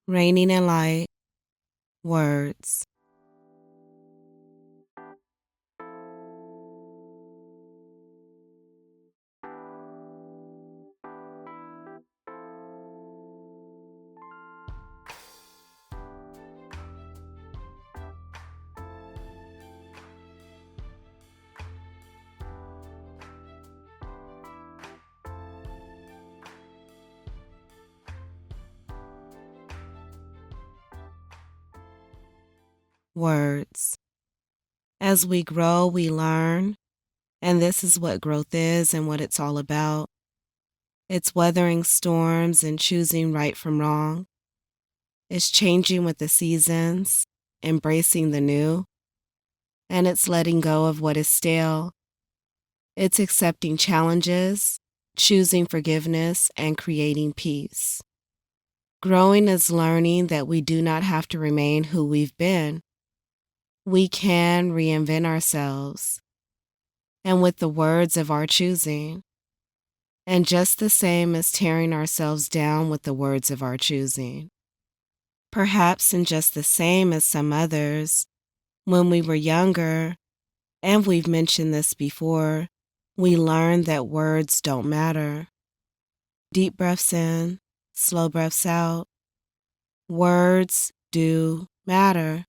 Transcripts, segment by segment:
Raining in light, words. Words. As we grow, we learn, and this is what growth is and what it's all about. It's weathering storms and choosing right from wrong. It's changing with the seasons, embracing the new, and it's letting go of what is stale. It's accepting challenges, choosing forgiveness, and creating peace. Growing is learning that we do not have to remain who we've been. We can reinvent ourselves, and with the words of our choosing, and just the same as tearing ourselves down with the words of our choosing. Perhaps in just the same as some others, when we were younger, and we've mentioned this before, we learned that words don't matter. Deep breaths in, slow breaths out. Words do matter.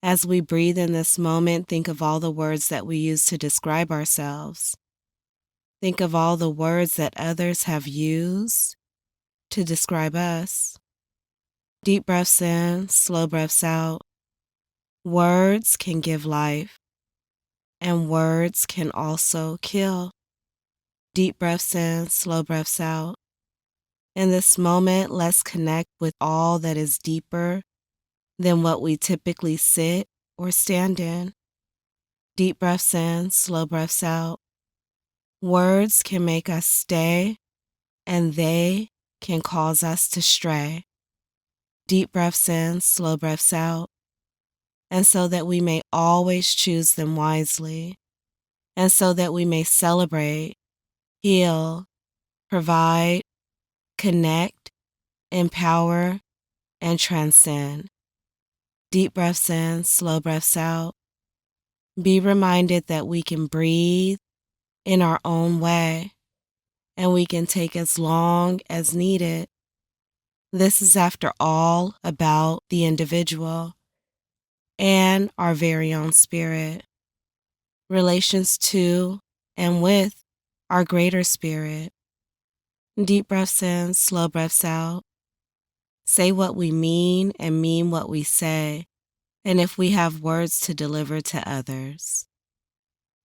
As we breathe in this moment, think of all the words that we use to describe ourselves. Think of all the words that others have used to describe us. Deep breaths in, slow breaths out. Words can give life, and words can also kill. Deep breaths in, slow breaths out. In this moment, let's connect with all that is deeper than what we typically sit or stand in. Deep breaths in, slow breaths out. Words can make us stay, and they can cause us to stray. Deep breaths in, slow breaths out. And so that we may always choose them wisely, and so that we may celebrate, heal, provide, connect, empower, and transcend. Deep breaths in, slow breaths out. Be reminded that we can breathe in our own way, and we can take as long as needed. This is, after all, about the individual and our very own spirit, relations to and with our greater spirit. Deep breaths in, slow breaths out. Say what we mean and mean what we say, and if we have words to deliver to others.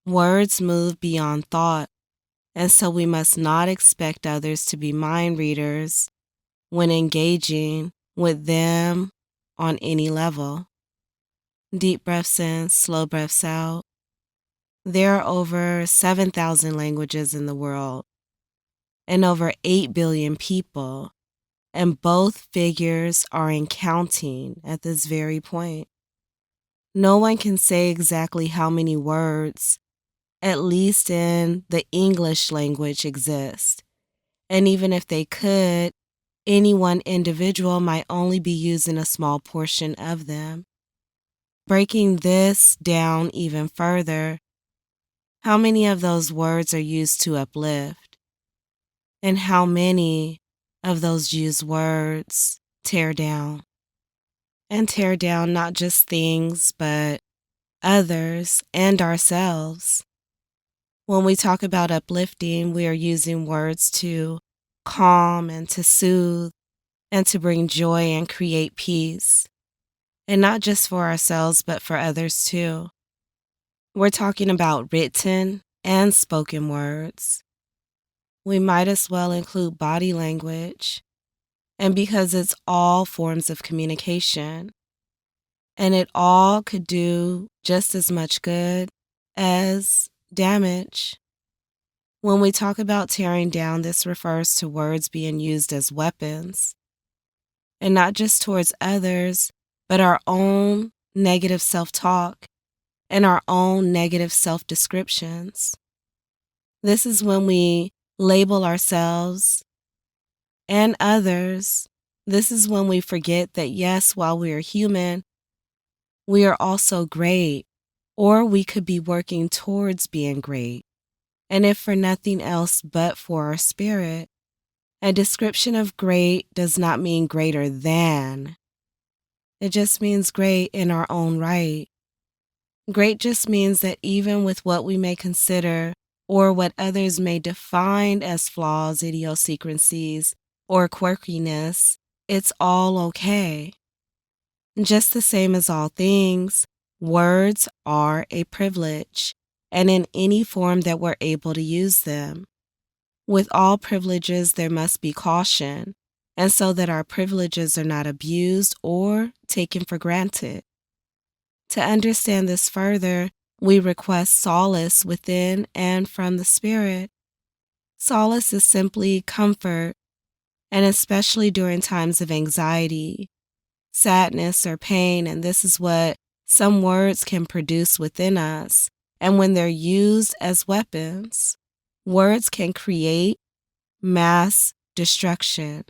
Words move beyond thought, and so we must not expect others to be mind readers when engaging with them on any level. Deep breaths in, slow breaths out. There are over 7,000 languages in the world and over 8 billion people, and both figures are in counting at this very point. No one can say exactly how many words, at least in the English language, exist. And even if they could, any one individual might only be using a small portion of them. Breaking this down even further, how many of those words are used to uplift? And how many of those used words tear down? And tear down not just things, but others and ourselves. When we talk about uplifting, we are using words to calm and to soothe and to bring joy and create peace. And not just for ourselves, but for others too. We're talking about written and spoken words. We might as well include body language, and because it's all forms of communication, and it all could do just as much good as damage. When we talk about tearing down, this refers to words being used as weapons, and not just towards others, but our own negative self-talk and our own negative self-descriptions. This is when we label ourselves and others This is when we forget that, yes, while we are human, we are also great, or we could be working towards being great. And if for nothing else but for our spirit, a description of great does not mean greater than. It just means great in our own right. Great just means that even with what we may consider or what others may define as flaws, idiosyncrasies, or quirkiness, it's all okay. Just the same as all things, words are a privilege, and in any form that we're able to use them. With all privileges, there must be caution, and so that our privileges are not abused or taken for granted. To understand this further, we request solace within and from the Spirit. Solace is simply comfort, and especially during times of anxiety, sadness, or pain, and this is what some words can produce within us. And when they're used as weapons, words can create mass destruction.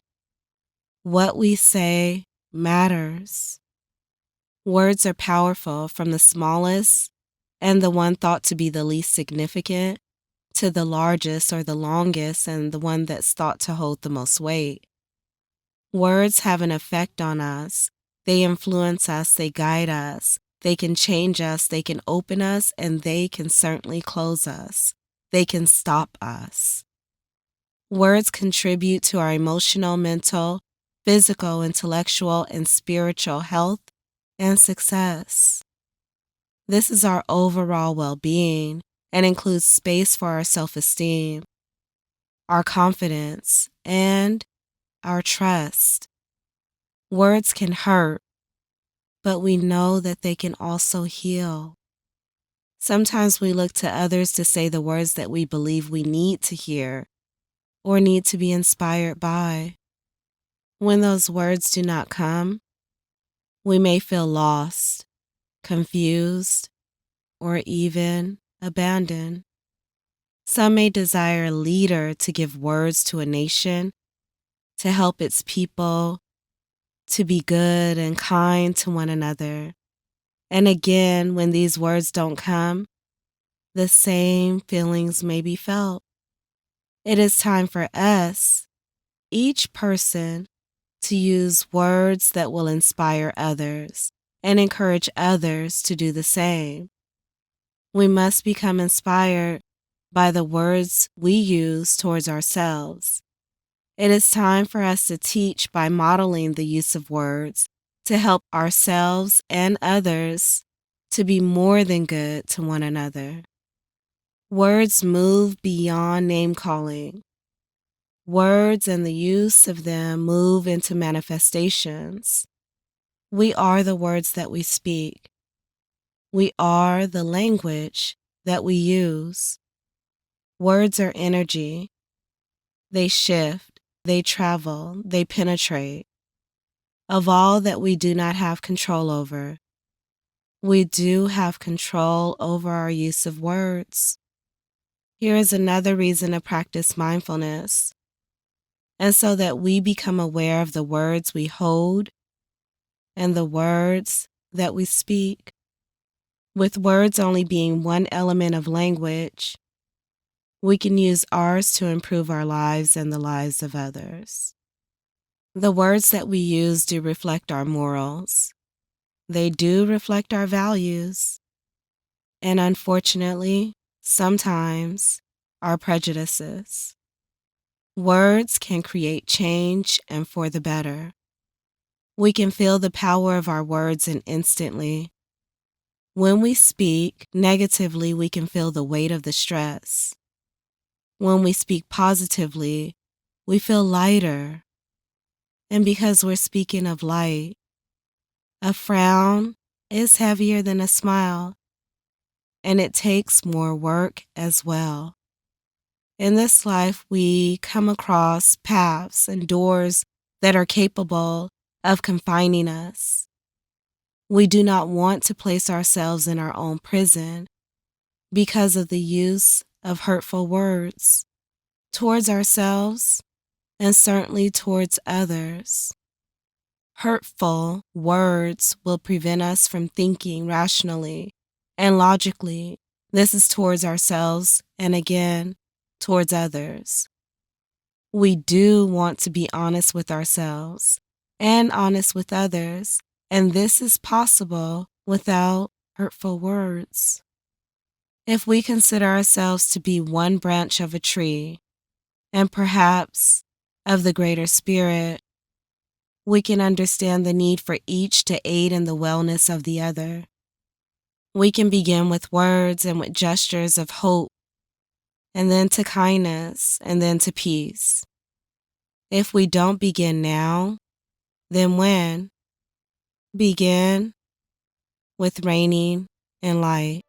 What we say matters. Words are powerful, from the smallest and the one thought to be the least significant to the largest or the longest and the one that's thought to hold the most weight. Words have an effect on us. They influence us, they guide us, they can change us, they can open us, and they can certainly close us. They can stop us. Words contribute to our emotional, mental, physical, intellectual, and spiritual health and success. This is our overall well-being and includes space for our self-esteem, our confidence, and our trust. Words can hurt, but we know that they can also heal. Sometimes we look to others to say the words that we believe we need to hear or need to be inspired by. When those words do not come, we may feel lost, confused, or even abandoned. Some may desire a leader to give words to a nation, to help its people, to be good and kind to one another. And again, when these words don't come, the same feelings may be felt. It is time for us, each person, to use words that will inspire others and encourage others to do the same. We must become inspired by the words we use towards ourselves. It is time for us to teach by modeling the use of words to help ourselves and others to be more than good to one another. Words move beyond name-calling. Words and the use of them move into manifestations. We are the words that we speak. We are the language that we use. Words are energy. They shift, they travel, they penetrate. Of all that we do not have control over, we do have control over our use of words. Here is another reason to practice mindfulness, and so that we become aware of the words we hold and the words that we speak. With words only being one element of language, we can use ours to improve our lives and the lives of others. The words that we use do reflect our morals. They do reflect our values. And unfortunately, sometimes our prejudices. Words can create change and for the better. We can feel the power of our words and instantly. When we speak negatively, we can feel the weight of the stress. When we speak positively, we feel lighter. And because we're speaking of light, a frown is heavier than a smile, and it takes more work as well. In this life, we come across paths and doors that are capable of confining us. We do not want to place ourselves in our own prison because of the use of hurtful words towards ourselves and certainly towards others. Hurtful words will prevent us from thinking rationally and logically. This is towards ourselves and again, towards others. We do want to be honest with ourselves and honest with others, and this is possible without hurtful words. If we consider ourselves to be one branch of a tree, and perhaps of the greater spirit, we can understand the need for each to aid in the wellness of the other. We can begin with words and with gestures of hope, and then to kindness, and then to peace. If we don't begin now, then when? Begin with raining and light.